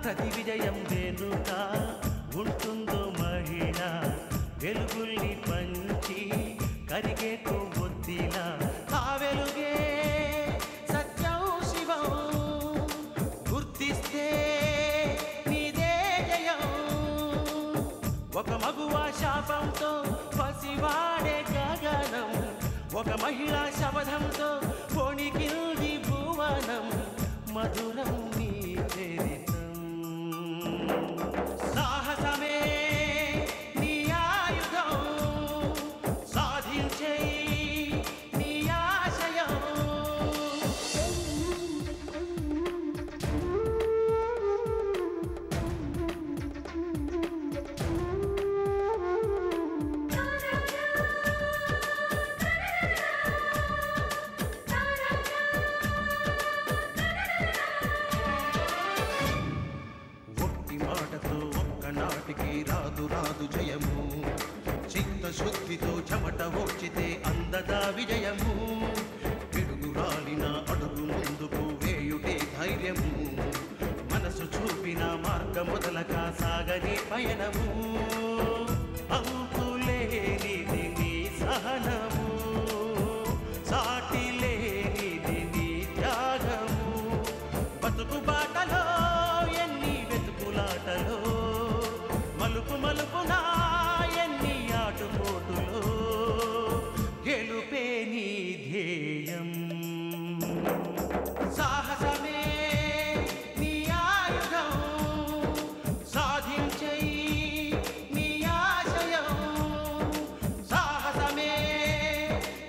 ప్రతి విజయం వెనుక ఉంటుందో మహిళ వెలుగుల్ని పంచి కరిగే కొవ్వొత్తిలా ఆ వెలుగే సత్యం శివం గుర్తిస్తే నీదే జయం ఒక మగువ శాపంతో పసివాడే గగనం ఒక మహిళా శపథంతో పొణికిల్ది భువనం మధురం నీ చరితం సాహసమే నీ ఆయుధం సాధించే నీ ఆశయం రాదు రాదు జయము చిత్తశుద్ధితో చెమట ఓర్చితే అందదా విజయము పిడుగు రాలిన అడుగు ముందుకు వేయుటే ధైర్యము మనసు చూపిన మార్గం మొదలక సాగని పయనము అంతులేనిది నీ సహనము సాటి లేనిది నీ త్యాగము బతుకు బాటలో ఎన్ని వెతుకులాటలో మలుపు మలుపునా ఎన్ని ఆటుపోటులో గెలుపే నీ ధ్యేయం సాహసమే నీ ఆయుధం సాధించే నీ ఆశయం సాహసమే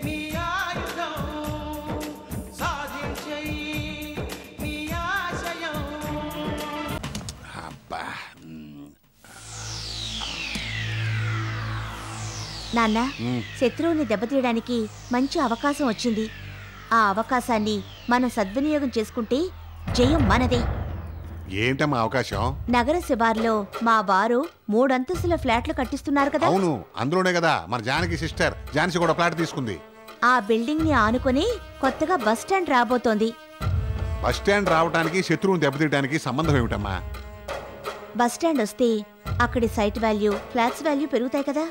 నీ ఆయుధం సాధించే నీ ఆశయం నాన్న శత్రువుని దెబ్బతీయడానికి మంచి అవకాశం వచ్చింది. ఆ అవకాశాన్ని మనం సద్వినియోగం చేసుకుంటే జయం మనదే. ఏంటమ్మా అవకాశం? నగర శివార్లో మా వారు 3 అంతస్తుల ఫ్లాట్లు కట్టిస్తున్నారు కదా. అవును, అందులోనే కదా మన జానకి సిస్టర్ ఝాన్సీ కూడా ఫ్లాట్ తీసుకుంది. ఆ బిల్డింగ్ ని ఆనుకొని కొత్తగా బస్ స్టాండ్ రాబోతోంది. బస్ స్టాండ్ రావడానికి శత్రువుని దెబ్బతీయడానికి సంబంధం ఏమిటమ్మా? బస్ స్టాండ్ వస్తే అక్కడి సైట్ వాల్యూ, ఫ్లాట్స్ వాల్యూ పెరుగుతాయి కదా.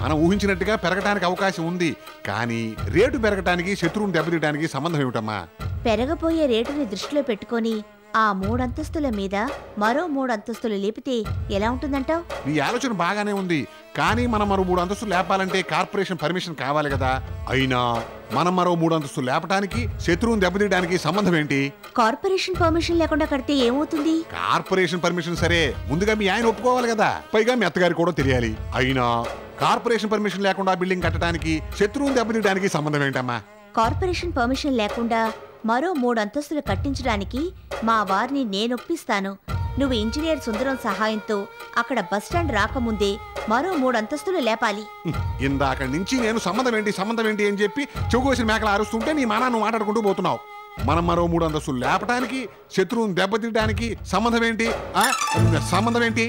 మనం ఊహించినట్టుగా పెరగటానికి అవకాశం ఉంది, కానీ రేటు పెరగటానికి శత్రువుని దెబ్బతీయడానికి సంబంధం ఏమిటమ్మా? పెరగబోయే రేటుని దృష్టిలో పెట్టుకొని ఆ 3 అంతస్తుల మీద మరో 3 అంతస్తులు లేపితే ఎలా ఉంటుందంటావు? నీ ఆలోచన బాగానే ఉంది, కానీ మనం మరో 3 అంతస్తులు లేపాలంటే కార్పొరేషన్ పర్మిషన్ కావాలి కదా. అయినా మనం మరో 3 అంతస్తులు లేపటానికి శత్రువుని దెబ్బతీయడానికి సంబంధం ఏంటి? కార్పొరేషన్ పర్మిషన్ లేకుండా కడితే ఏమవుతుంది? కార్పొరేషన్ పర్మిషన్ సరే, ముందుగా మీ ఆయన ఒప్పుకోవాలి కదా, పైగా మీ అత్తగారికి కూడా తెలియాలి. అయినా కార్పొరేషన్ పర్మిషన్ లేకుండా బిల్డింగ్ కట్టడానికి శత్రువుని దెబ్బతీయడానికి సంబంధం ఏంటమ్మా? కార్పొరేషన్ పర్మిషన్ లేకుండా మరో 3 అంతస్తులు కట్టించడానికి మా వారిని నేనొప్పిస్తాను. నువ్వు ఇంజనీర్ సుందరం సహాయంతో అక్కడ బస్ స్టాండ్ రాకముందే మరో 3 అంతస్తులు లేపాలి. ఇందాక నుంచి నేను సంబంధం ఏంటి అని చెప్పి చెవుకోసిన మేకలు అరుస్తుంటే నీ మానాన్ని మాట్లాడుకుంటూ పోతున్నావు. మనం మరో 3 అంతస్తులు లేపటానికి శత్రువుని దెబ్బతీయడానికి సంబంధం ఏంటి? సంబంధం ఏంటి?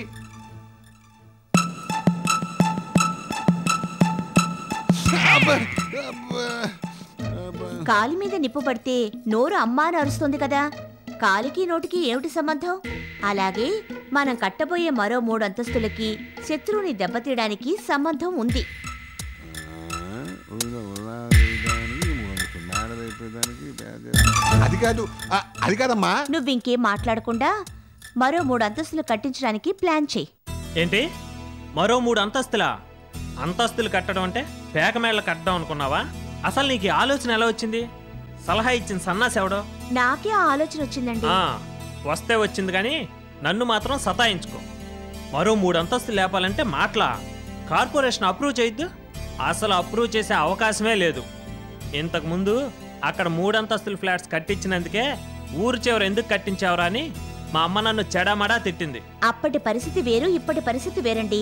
కాలి మీద నిప్పు పడితే నోరు అమ్మా అని అరుస్తుంది కదా. కాలికి నోటికి ఏమిటి సంబంధం? అలాగే మనం కట్టబోయే మరో 3 అంతస్తులకి శత్రువుని దెబ్బతీయడానికి సంబంధం ఉంది. అది కాదమ్మా. నువ్వింకేం మాట్లాడకుండా మరో 3 అంతస్తులు కట్టించడానికి ప్లాన్ చెయ్యి. ఏంటి మరో 3 అంతస్తులా? అంతస్తులు కట్టడం అంటే పేకమేళ్ళ కట్టడం అనుకున్నావా? అసలు నీకు ఆలోచన ఎలా వచ్చింది? సలహా ఇచ్చిన సన్నాసి ఎవడో? నాకే ఆ ఆలోచన వచ్చిందండి. వస్తే వచ్చింది కానీ నన్ను మాత్రం సతాయించుకో. మరో 3 అంతస్తులు లేపాలంటే మాటలా? కార్పొరేషన్ అప్రూవ్ చేయొద్దు? అసలు అప్రూవ్ చేసే అవకాశమే లేదు. ఇంతకుముందు అక్కడ 3 అంతస్తుల ఫ్లాట్స్ కట్టించినందుకే ఊరు చివర ఎందుకు కట్టించావురా అని మా అమ్మ నన్ను చెడామడా తిట్టింది. అప్పటి పరిస్థితి వేరు, ఇప్పటి పరిస్థితి వేరండి.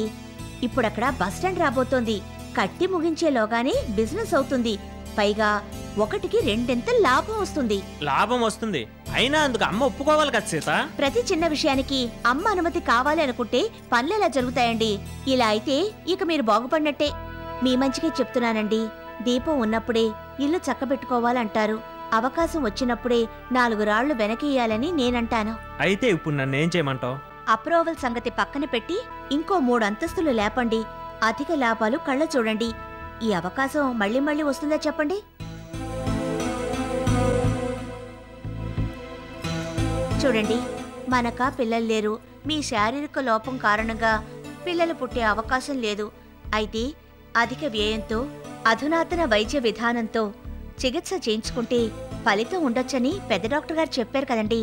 ఇప్పుడు అక్కడ బస్ స్టాండ్ రాబోతోంది. కట్టి ముగించేలోగానే బిజినెస్ అవుతుంది. పైగా 1కి 2 లాభం వస్తుంది. లాభం వస్తుంది, అయినా అందుకు అమ్మ ఒప్పుకోవాలి కదా సీత. ప్రతి చిన్న విషయానికి అమ్మ అనుమతి కావాలి అనుకుంటే పనులు ఎలా జరుగుతాయండి? ఇలా అయితే ఇక మీరు బాగుపడినట్టే. మీ మంచిగా చెప్తున్నానండి. దీపం ఉన్నప్పుడే ఇల్లు చక్కబెట్టుకోవాలంటారు. అవకాశం వచ్చినప్పుడే 4 రాళ్లు వెనకేయాలని నేనంటాను. అయితే ఇప్పుడు నన్ను ఏం చేయమంటావు? అప్రూవల్ సంగతి పక్కన పెట్టి ఇంకో 3 అంతస్తులు లేపండి. అధిక లాభాలు కళ్ళ చూడండి. ఈ అవకాశం మళ్ళీ మళ్ళీ వస్తుందా చెప్పండి? చూడండి, మనకా పిల్లలు లేరు. మీ శారీరక లోపం కారణంగా పిల్లలు పుట్టే అవకాశం లేదు. అయితే అధిక వ్యయంతో అధునాతన వైద్య విధానంతో చికిత్స చేయించుకుంటే ఫలితం ఉండొచ్చని పెద్ద డాక్టర్ గారు చెప్పారు కదండి.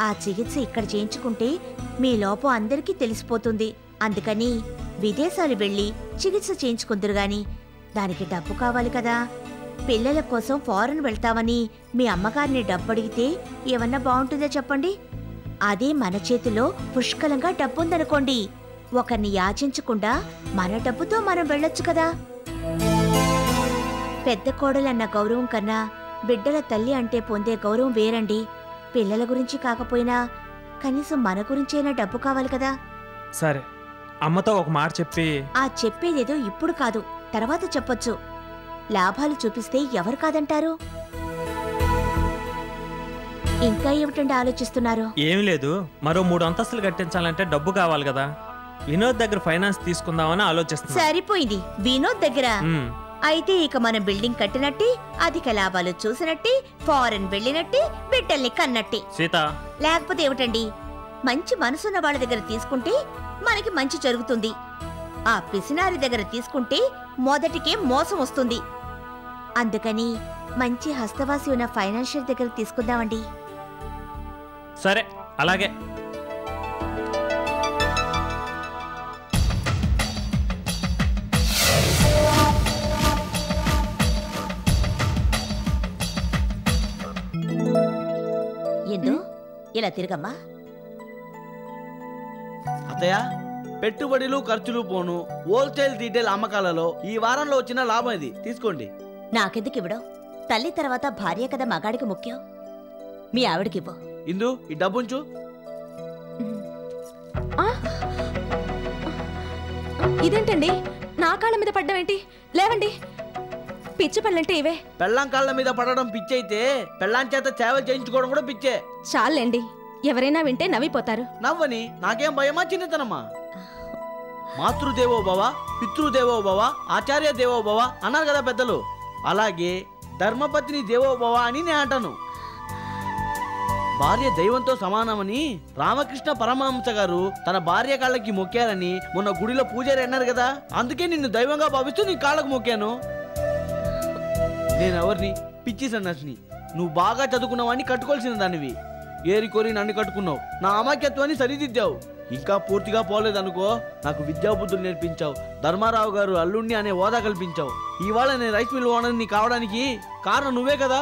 ఆ చికిత్స ఇక్కడ చేయించుకుంటే మీ లోపం అందరికీ తెలిసిపోతుంది. అందుకని విదేశాలు వెళ్ళి చికిత్స చేయించుకుందరు గాని దానికి డబ్బు కావాలి కదా. పిల్లల కోసం ఫారెన్ వెళ్తామని మీ అమ్మగారిని డబ్బు అడిగితే ఏమన్నా బాగుంటుందో చెప్పండి? అదే మన చేతిలో పుష్కలంగా డబ్బుందనుకోండి, ఒకరిని యాచించకుండా మన డబ్బుతో మనం వెళ్ళొచ్చు కదా. పెద్ద కోడలన్న గౌరవం కన్నా బిడ్డల తల్లి అంటే పొందే గౌరవం వేరండి. పిల్లల గురించి కాకపోయినా కనీసం మన గురించైనా డబ్బు కావాలి కదా. సరే, అమ్మతో ఒక మాట చెప్పి. ఆ చెప్పేదేదో ఇప్పుడు కాదు, తర్వాత చెప్పొచ్చు. లాభాలు చూపిస్తే ఎవరు కాదంటారు? ఇంకా ఏమిటండి ఆలోచిస్తున్నారు? ఏం లేదు, మరో 3 అంతస్తులు కట్టించాలంటే డబ్బు కావాలి కదా. వినోద్ దగ్గర ఫైనాన్స్ తీసుకుందామని ఆలోచిస్తున్నా. సరిపోయింది, వినోద్ దగ్గర. అయితే ఇక మనం బిల్డింగ్ కట్టినట్టే, అధిక లాభాలు చూసినట్టే, ఫారెన్ వెళ్ళినట్టే, బిడ్డల్ని కన్నట్టే. సీత, లేకపోతే ఏమిటండి? మంచి మనసున్న వాళ్ళ దగ్గర తీసుకుంటే మనకి మంచి జరుగుతుంది. ఆ పిసినారి దగ్గర తీసుకుంటే మొదటికే మోసం వస్తుంది. అందుకని మంచి హస్తవాసి ఉన్న ఫైనాన్షియల్ దగ్గర తీసుకుందామండి. సరే అలాగే. ఎందు ఇలా తిరగమ్మా. అత్తయ్య, పెట్టుబడులు ఖర్చులు పోను హోల్సేల్ రీటైల్ అమ్మకాలలో ఈ వారంలో వచ్చిన లాభం ఇది తీసుకోండి. నాకెందుకు ఇవ్వడం? తల్లి తర్వాత భార్య కదా మగాడికి ముఖ్యం. మీ ఆవిడకివ్వు. ఇందు, ఈ డబ్బుంచు. ఇదేంటండి, నా కాళ్ళ మీద పడ్డావేంటి? లేవండి. పిచ్చి పనులంటే ఇవే. పెళ్ళాం కాళ్ళ మీద పడడం పిచ్చైతే పెళ్ళాం చేత సేవలు చేయించుకోవడం కూడా పిచ్చే. చాలండి, ఎవరైనా వింటే నవ్విపోతారు. నవ్వని నాకేం భయమా, చిన్నతనమా? మాతృదేవో భవ, పితృదేవో భవ, ఆచార్య దేవో భవ అన్నారు కదా పెద్దలు. అలాగే ధర్మపత్ని దేవో భవ అని నేను అంటాను. భార్య దైవంతో సమానమని రామకృష్ణ పరమహంస గారు తన భార్య కాళ్ళకి మొక్కారని మొన్న గుడిలో పూజారి అన్నారు కదా. అందుకే నిన్ను దైవంగా భావిస్తూ నీ కాళ్ళకు మొక్కాను. నేనెవరిని? పిచ్చి సన్నాసిని. నువ్వు బాగా చదువుకున్నావని కట్టుకోవాల్సిన దానివి. ఏరికోరి నన్ను కట్టుకున్నావు, నా అమాయకత్వాన్ని సరిదిద్దావు. ఇంకా పూర్తిగా పోలేదనుకో, నాకు విద్యాబుద్ధులు నేర్పించావు, ధర్మారావు గారు అల్లుణ్ణి అనే హోదా కల్పించావు. ఇవాళ నేను రైస్ మిల్ ఓనర్ని కావడానికి కారణం నువ్వే కదా.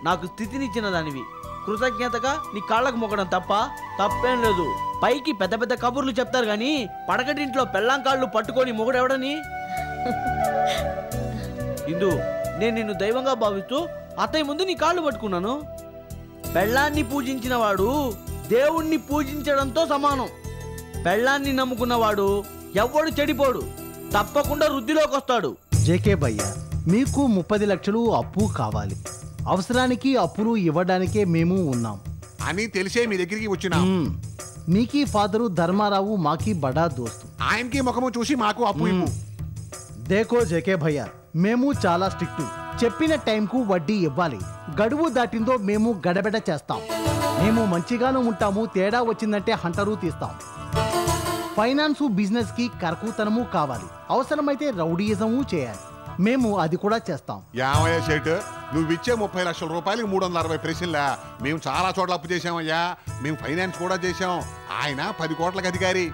నాకు స్థితినిచ్చిన దానివి. కృతజ్ఞతగా నీ కాళ్ళకు మొక్కడం తప్ప తప్పేం లేదు. పైకి పెద్ద పెద్ద కబుర్లు చెప్తారు గాని పడకటింట్లో పెళ్ళాం కాళ్ళు పట్టుకొని మొగుడెవడని. ఇందు, నేను నిన్ను దైవంగా భావిస్తూ అత్తయ్య ముందు నీ కాళ్ళు పట్టుకున్నాను. పెళ్ళాన్ని పూజించిన వాడు దేవుణ్ణి పూజించడంతో సమానం. పెళ్ళాన్ని నమ్ముకున్నవాడు ఎవ్వడు చెడిపోడు, తప్పకుండా వృద్ధిలోకి వస్తాడు. జేకే భయ్య, మీకు 30 లక్షలు అప్పు కావాలి. అవసరానికి అప్పులు ఇవ్వడానికే మేము ఉన్నాం అని తెలిసే మీ దగ్గరికి వచ్చినా. మీకీ ఫాదరు ధర్మారావు మాకి బడా దోస్తు. ఆయనకి ముఖము చూసి మాకు అప్పు ఇవ్వు. దేకో జేకే భయ్య, మేము చాలా స్ట్రిక్ట్. చెప్పిన టైంకు వడ్డీ ఇవ్వాలి. గడువు దాటిందో మేము గడబెడ చేస్తాం. మేము మంచిగానే ఉంటాము, తేడా వచ్చిందంటే హంటరు తీస్తాం. ఫైనాన్సు బిజినెస్ కి కరకుతనము కావాలి. అవసరమైతే రౌడీయిజము చేయాలి. మేము అది కూడా చేస్తాం. యామయ్య సేటు, నువ్వు ఇచ్చే 30 లక్షల రూపాయలకి 360 ప్రెసిన్లా. మేము చాలా చోట్ల అప్పు చేసామయ్యా. మేము ఫైనాన్స్ కూడా చేసాం. ఆయన 10 కోట్లకు అధికారి.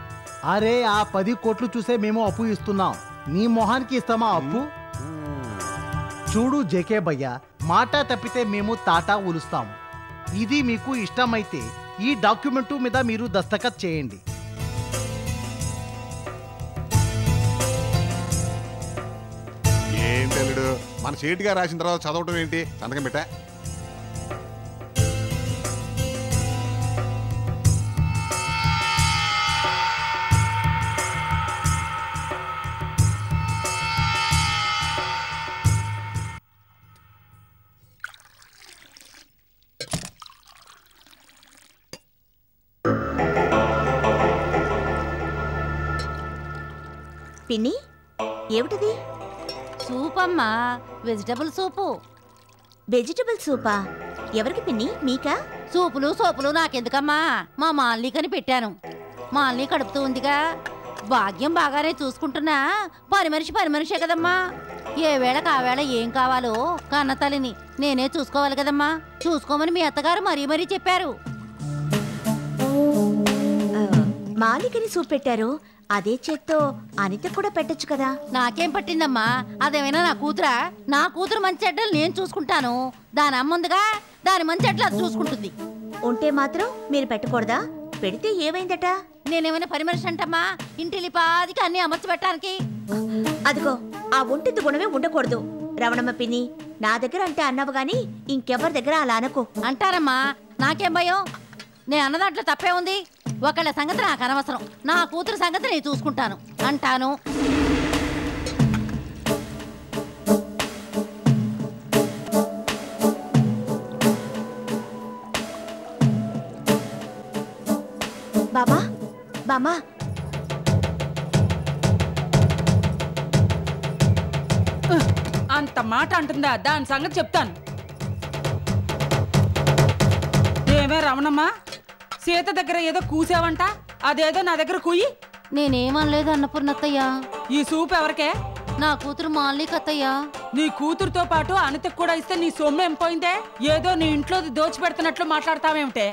అరే, ఆ 10 కోట్లు చూసే మేము అప్పు ఇస్తున్నాం. నీ మొహానికి ఇస్తామా అప్పు? చూడు జేకే భయ్య, మాట తప్పితే మేము తాటా ఉలుస్తాము. ఇది మీకు ఇష్టమైతే ఈ డాక్యుమెంటు మీద మీరు దస్తఖత్ చేయండి. ఏం తెలీదు, మన సేటుగా రాసిన తర్వాత చదవటం ఏంటి? సంతకం పెట్టా. పిన్ని ఏమిటిది? సూప్ అమ్మా, వెజిటబుల్ సూపు. వెజిటబుల్ సూపా? ఎవరికి పిన్ని, మీకా? సూపులు సోపులు నాకెందుకమ్మా, మా మాలినికని పెట్టాను. మాలిని కడుపుతూ ఉందిగా, భాగ్యం బాగానే చూసుకుంటున్నా. పని మనిషే కదమ్మా. ఏ వేళకు ఆ వేళ ఏం కావాలో కన్న తల్లిని నేనే చూసుకోవాలి కదమ్మా. చూసుకోమని మీ అత్తగారు మరీ చెప్పారు. మాలికని సూప్ పెట్టారు, అదే చేత్తో అనిత కూడా పెట్టొచ్చు కదా. నాకేం పట్టిందమ్మా, అదేమైనా నా కూతురా? నా కూతురు మంచి చెడ్డలు నేను చూసుకుంటాను. దాని అమ్ముందిగా, దాని మంచి చెడ్డలు అది చూసుకుంటుంది. ఉంటే మాత్రం మీరు పెట్టకూడదా? పెడితే ఏమైందట? నేనేమైనా పని మనిషి అంటమ్మా, ఇంటిలి పాదికి అన్ని అమర్చి పెట్టడానికి? అదిగో, ఆ ఒంటిది గుణమే ఉండకూడదు. రవణమ్మ పిన్ని, నా దగ్గర అంటే అన్నావు గాని ఇంకెవరి దగ్గర అలా అనకు. అంటారమ్మా, నాకేం భయం? నేను అన్న దాంట్లో తప్పే ఉంది. ఒకళ్ళ సంగతి నాకు అనవసరం, నా కూతురు సంగతి నేను చూసుకుంటాను అంటాను. బామా బామా, అంత మాట అంటుందా? దాని సంగతి చెప్తాను. ఏమే రమణమ్మా, సీత దగ్గర ఏదో కూసావంట, అదేదో నా దగ్గర కూయి. నేనేమనలేదు అన్నపూర్ణత్తయ్య. ఈ సూప్ ఎవరికే? నా కూతురు మాలికత్తయ్య. నీ కూతురుతో పాటు అనితకు కూడా ఇస్తే నీ సొమ్ము ఏం పోయిందే? ఏదో నీ ఇంట్లో దోచిపెడుతున్నట్లు మాట్లాడతావేమిటే?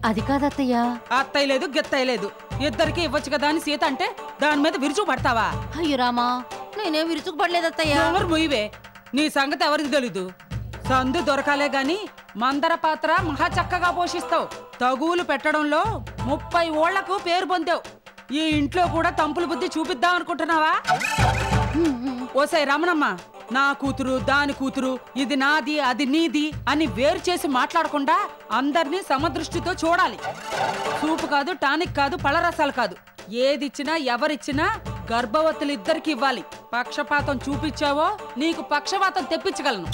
అది కాదత్తయ్య. అత్తయ్య లేదు గిత్తయ్య లేదు, ఇద్దరికి ఇవ్వచ్చు కదా అని సీత అంటే దాని మీద విరుచు పడతావా? అయ్యో రామా, నేనేం విరుచుకుపడలేదత్తయ్య. ఎవరు ముయ్యవే, నీ సంగతి ఎవరికి తెలీదు. సందు దొరకాలే గాని మందర పాత్ర మహా చక్కగా పోషిస్తావు. తగువులు పెట్టడంలో 30 ఓళ్లకు పేరు పొందావు. ఈ ఇంట్లో కూడా తంపుల బుద్ధి చూపిద్దాం అనుకుంటున్నావా? ఓసై రమణమ్మ, నా కూతురు దాని కూతురు, ఇది నాది అది నీది అని వేరు చేసి మాట్లాడకుండా అందరినీ సమదృష్టితో చూడాలి. సూపు కాదు, టానిక్ కాదు, పళ్ళరసాలు కాదు, ఏదిచ్చినా ఎవరిచ్చినా గర్భవతులిద్దరికి ఇవ్వాలి. పక్షపాతం చూపించావో నీకు పక్షపాతం తెప్పించగలను.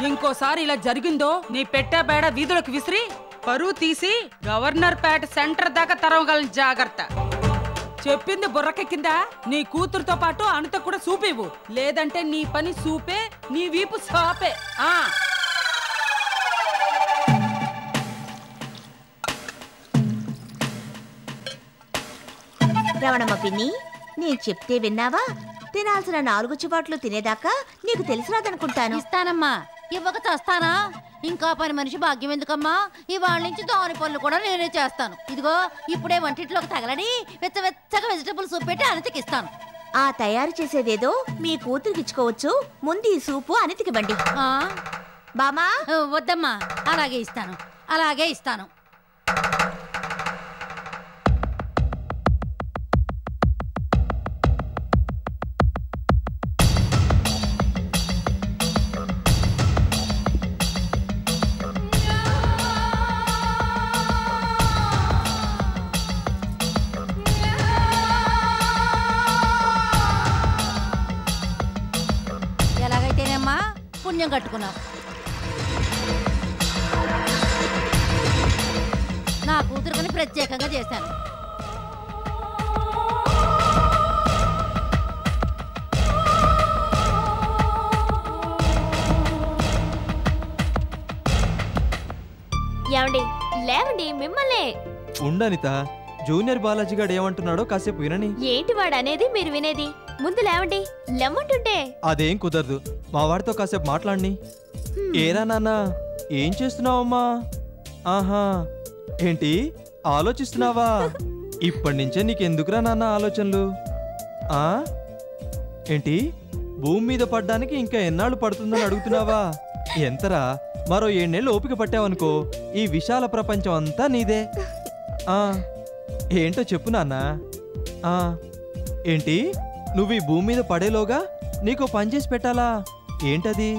ఇంకోసారి ఇలా జరిగిందో నీ పెట్టే బేడ వీధులకు విసిరి పరువు తీసి గవర్నర్ పేట సెంటర్ దాకా తరవగలను. జాగ్రత్త. చెప్పింది బుర్రకెక్కిందా? నీ కూతురుతో పాటు అనిత కూడా సూపివ్వు, లేదంటే నీ పని సూపే, నీ వీపు సాపే. రవణమ్మ పిన్ని, నేను చెప్తే విన్నావా? తినాల్సిన 4 చివాట్లు తినేదాకా నీకు తెలిసిరాదనుకుంటాను. ఇస్తానమ్మా, ఇవ్వక చేస్తానా? ఇంకా పని మనిషి భాగ్యం ఎందుకమ్మా? ఇవాళ నుంచి దాని పనులు కూడా నేనే చేస్తాను. ఇదిగో ఇప్పుడే వంటింట్లోకి తగలడి వెచ్చగా వెజిటబుల్ సూప్ పెట్టి అనితకి ఇస్తాను. ఆ తయారు చేసేదేదో మీ కూతురికి ఇచ్చుకోవచ్చు. ముందు ఈ సూపు అనితికి బండి. బామా, వద్దమ్మా, అలాగే ఇస్తాను. ఎలాగైతేనేమ్మా పుణ్యం కట్టుకున్నావు. నా కూతురుని ప్రత్యేకంగా చేశాను. ఏమండి, లేవండి, మిమ్మల్నే. ఉండనిత, జూనియర్ బాలాజీ గారు ఏమంటున్నాడో కాసేపు వినని. ఏంటి వాడు అనేది మీరు వినేది? ముందు లేవండి, లెమ్మంటుంటే. అదేం కుదరదు, మా వాడితో కాసేపు మాట్లాడిని. ఏరా నాన్న, ఏం చేస్తున్నావమ్మా? ఆహా, ఏంటి ఆలోచిస్తున్నావా? ఇప్పటి నుంచే నీకెందుకురా నాన్న ఆలోచనలు? ఏంటి భూమి మీద పడ్డానికి ఇంకా ఎన్నాళ్ళు పడుతుందని అడుగుతున్నావా? ఎంతరా, మరో 7 నెలలు ఓపిక పట్టావనుకో ఈ విశాల ప్రపంచం అంతా నీదే. ఏంటో చెప్పు నాన్న. ఏంటి నువ్వు ఈ భూమి మీద పడేలోగా నీకు పని చేసి పెట్టాలా? ఏంటది?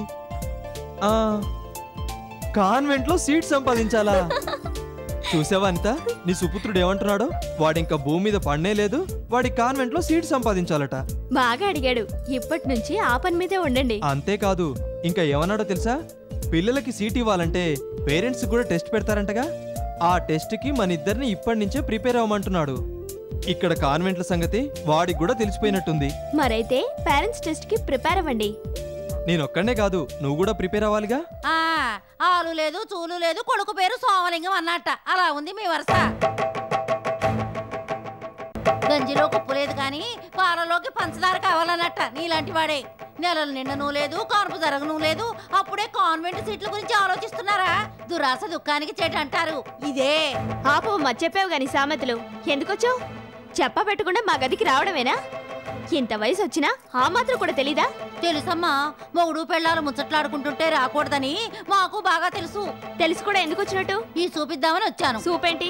కాన్వెంట్లో సీట్ సంపాదించాలా? చూసావా అంత నీ సుపుత్రుడు ఏమంటున్నాడో? వాడింకా భూమి మీద పడనే లేదు, వాడి కాన్వెంట్లో సీట్ సంపాదించాలట. బాగా అడిగాడు. ఇప్పటి నుంచి ఆ పని మీదే ఉండండి. అంతేకాదు, ఇంకా ఏమన్నాడో తెలుసా? పిల్లలకి సీట్ ఇవ్వాలంటే పేరెంట్స్ కూడా టెస్ట్ పెడతారంటగా. ఆ టెస్ట్ కి మన ఇద్దరిని ఇప్పటి నుంచే ప్రిపేర్ అవ్వమంటున్నాడు. ఇక్కడ కాన్వెంట్ల సంగతి వాడికి కూడా తెలిసిపోయినట్టుంది. మరైతే పేరెంట్స్ టెస్ట్ కి ప్రిపేర్ అవ్వండి. నేనొక్కడే కాదు, నువ్వు కూడా ప్రిపేర్ అవ్వాలిగా. ఆలు లేదు చూలు లేదు, కొడుకు పేరు సోమలింగం అన్నట్ట. అలా ఉంది మీ వరుస. గంజిలో ఉప్పు లేదు కానీ పాలలోకి పంచదార కావాలన్నట్ట నీలాంటి వాడే. నెలలు నిండను లేదు, కాన్పు జరగను లేదు, అప్పుడే కాన్వెంట్ సీట్ల గురించి ఆలోచిస్తున్నారా? దురాశ దుఃఖానికి చేట అంటారు. ఇదే ఆపో చెప్పావు గాని సామెతలు ఎందుకొచ్చావు? చెప్ప పెట్టకుండా మా గదికి రావడమేనా? ఇంత వయసు వచ్చినా ఆ మాత్రం కూడా తెలీదా? తెలుసమ్మా, మొగుడు పెళ్ళాలు ముచ్చట్లాడుకుంటుంటే రాకూడదని మాకు బాగా తెలుసు. తెలిసి కూడా ఎందుకు వచ్చినట్టు? ఈ సూపిద్దామని వచ్చాను. సూప్ ఏంటి?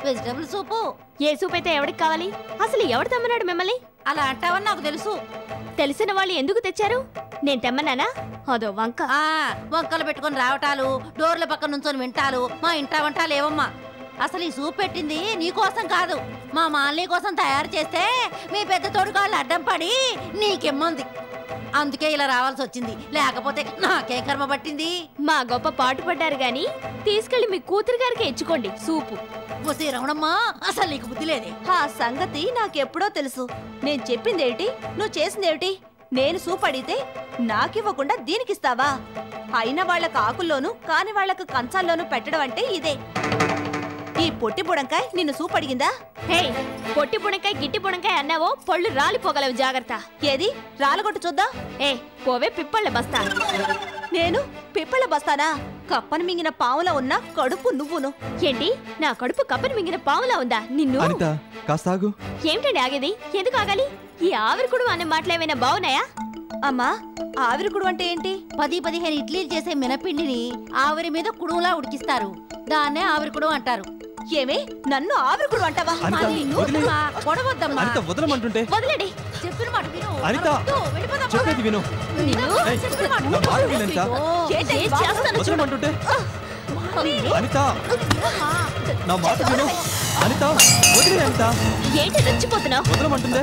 వెజిటబుల్ సూపు. ఏ సూప్ అయితే ఎవరికి కావాలి? అసలు ఎవడు తెమ్మన్నాడు మిమ్మల్ని? అలా అంటావని నాకు తెలుసు. తెలిసిన వాళ్ళు ఎందుకు తెచ్చారు? నేను తెమ్మన్నానా? అదో వంక. వంకలు పెట్టుకుని రావటాలు, డోర్ల పక్కన నుంచొని వింటాలు మా ఇంటా వంటాలు ఏవమ్మా. అసలు ఈ సూప్ పెట్టింది నీకోసం కాదు, మా మాల్ని కోసం తయారు చేస్తే మీ పెద్ద తోడుగాళ్ళు అడ్డం పడి నీకెమ్మంది. అందుకే ఇలా రావాల్సి వచ్చింది, లేకపోతే నాకేం కర్మ పట్టింది. మా గొప్ప పాటు పడ్డారు గాని తీసుకెళ్లి మీ కూతురు గారికి ఇచ్చుకోండి సూపు. రమణమ్మా, అసలు నీకు బుద్ధి లేదే. ఆ సంగతి నాకెప్పుడో తెలుసు. నేను చెప్పిందేమిటి, నువ్వు చేసిందేమిటి? నేను సూప్ అడిగితే నాకివ్వకుండా దీనికిస్తావా? అయిన వాళ్ళకు ఆకుల్లోనూ కాని వాళ్లకు కంచాల్లోనూ పెట్టడం అంటే ఇదే. ఈ పొట్టి బుడంకాయ నిన్ను సూప్ అడిగిందా? హే, పొట్టి బుడంకాయ గిట్టి బుడంకాయ అన్నావో పళ్ళు రాలిపోగలవు, జాగ్రత్త. ఏది రాలగొట్టు చూద్దాం. పోవే పిప్పళ్ళ బస్తా. నేను పిప్పళ్ళ బస్తానా? కప్పను మింగిన పావులా ఉన్నా కడుపు నువ్వును. ఏంటి, నా కడుపు కప్పను మింగిన పావులా ఉందా? నిన్ను అనిత కాస్త ఆగు. ఏమిటండి ఆగేది? ఎందుకు ఆగాలి? ఈ ఆవిరికుడు అనే మాటలేమైనా బాగున్నాయా? అమ్మా, ఆవిరికుడు అంటే ఏంటి? 10-15 ఇడ్లీలు చేసే మినపిండిని ఆవిరి మీద కుడుములా ఉడికిస్తారు, దాన్నే ఆవిరికుడు అంటారు. ఏమే నన్ను ఆవిరికుడు అంటావా? వదలమంటుంటే. వదలండి, చెప్పిన మాట విను. అనిత, చెప్పేది విను. వదలమంటుంటే. అనిత, నా మాట విను. అనిత, వదిలే. అనిత, ఏంటి రెచ్చిపోతున్నావు? వదలమంటుందే.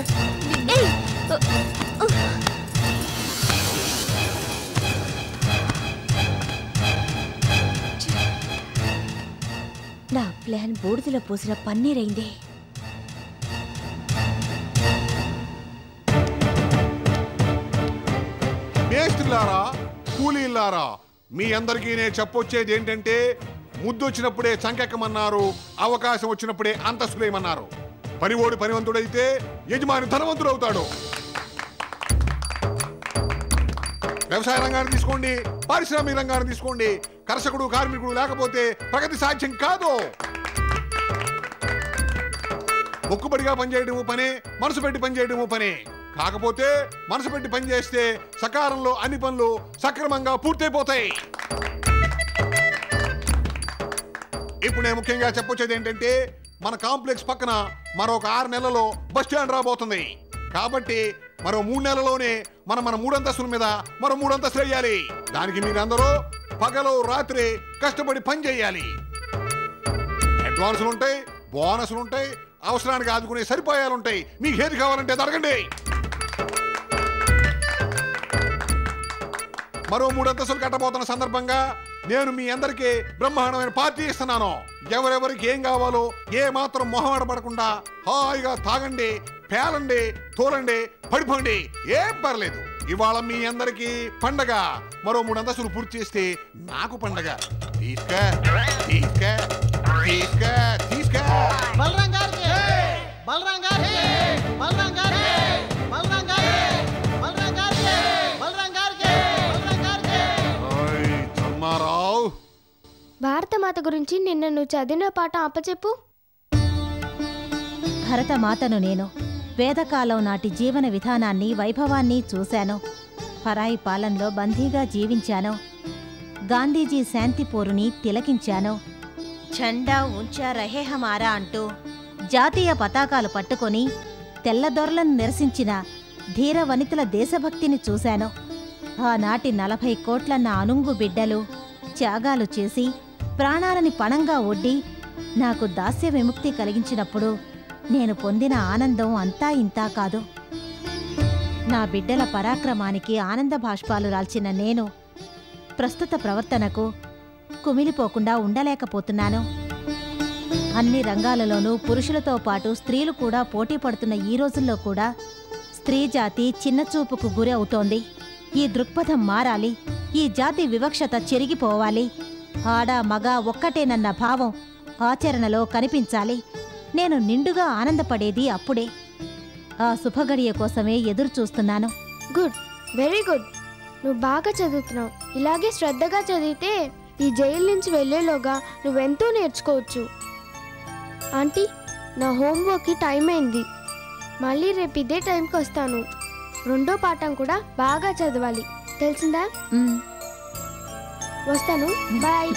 నా ప్లాన్ బూడిదలో పోసిన పన్నీరైంది. మేస్త్రిలారా, కూలీలారా, మీ అందరికీ నేను చెప్పొచ్చేది ఏంటంటే, ముద్దొచ్చినప్పుడే చంకెక్కమన్నారు, అవకాశం వచ్చినప్పుడే అంతస్తులేమన్నారు. పనివాడు పనివంతుడైతే యజమాని ధనవంతుడవుతాడు. వ్యవసాయ రంగాన్ని తీసుకోండి, పారిశ్రామిక రంగాన్ని తీసుకోండి, కర్షకుడు కార్మికుడు లేకపోతే ప్రగతి సాధ్యం కాదు. మొక్కుబడిగా పనిచేయడము పనే, మనసు పెట్టి పనిచేయడము పనే. కాకపోతే మనసు పెట్టి పనిచేస్తే సకాలంలో అన్ని పనులు సక్రమంగా పూర్తయిపోతాయి. ఇప్పుడు నేను ముఖ్యంగా చెప్పొచ్చేది ఏంటంటే, మన కాంప్లెక్స్ పక్కన మరొక 6 నెలల్లో బస్ స్టాండ్ రాబోతుంది. కాబట్టి మరో 3 నెలల్లోనే మన 3 అంతస్తుల మీద మరో 3 అంతస్తులు వేయాలి. దానికి మీరందరూ పగలు రాత్రి కష్టపడి పని చేయాలి. అడ్వాన్సులు ఉంటాయి, బోనస్లు ఉంటాయి, అవసరానికి ఆదుకునే సరిపోయాలు ఉంటాయి. మీకు ఏది కావాలంటే జరగండి. మరో 3 అంతస్తులు కట్టబోతున్న సందర్భంగా నేను మీ అందరికీ బ్రహ్మాండమైన పార్టీ ఇస్తున్నాను. ఎవరెవరికి ఏం కావాలో ఏ మాత్రం మొహమాట పడకుండా హాయిగా తాగండి, పేలండి, తోలండి, పడిపోండి, ఏం పర్లేదు. ఇవాళ మీ అందరికీ పండగ. మరో 3 అంతస్తులు పూర్తి చేస్తే నాకు పండగ. తీసుకా తీసుకా తీసుకా తీసుకా భారతమాత గురించి నిన్న నువ్వు చదివిన పాట అప్పచెప్పు. భరతమాతను నేను వేదకాలం నాటి జీవన విధానాన్ని, వైభవాన్ని చూశాను. పరాయి పాలనలో బందీగా జీవించాను. గాంధీజీ శాంతి పోరుని తిలకించాను. ఝండా ఉంచా రహే హమారా అంటూ జాతీయ పతాకాలు పట్టుకొని తెల్లదొరలను నిరసించిన ధీర వనితల దేశభక్తిని చూశాను. ఆనాటి 40 కోట్ల నా అనుంగు బిడ్డలు త్యాగాలు చేసి ప్రాణాలని పణంగా ఒడ్డి నాకు దాస్య విముక్తి కలిగించినప్పుడు నేను పొందిన ఆనందం అంతా ఇంతా కాదు. నా బిడ్డల పరాక్రమానికి ఆనంద బాష్పాలు రాల్చిన నేను ప్రస్తుత ప్రవర్తనకు కుమిలిపోకుండా ఉండలేకపోతున్నాను. అన్ని రంగాలలోనూ పురుషులతో పాటు స్త్రీలు కూడా పోటీ పడుతున్న ఈ రోజుల్లో కూడా స్త్రీ జాతి చిన్నచూపుకు గురి అవుతోంది. ఈ దృక్పథం మారాలి. ఈ జాతి వివక్షత చెరిగిపోవాలి. ఆడ మగ ఒక్కటేనన్న భావం ఆచరణలో కనిపించాలి. నేను నిండుగా ఆనందపడేది అప్పుడే. ఆ శుభగడియ కోసమే ఎదురు చూస్తున్నాను. Good, very good. నువ్వు బాగా చదువుతున్నావు. ఇలాగే శ్రద్ధగా చదివితే ఈ జైలు నుంచి వెళ్ళేలోగా నువ్వెంతో నేర్చుకోవచ్చు. ఆంటీ, నా హోంవర్క్కి టైం అయింది. మళ్ళీ రేపు ఇదే టైంకి వస్తాను. రెండో పాఠం కూడా బాగా చదవాలి, తెలిసిందా? వస్తాను, బాయ్.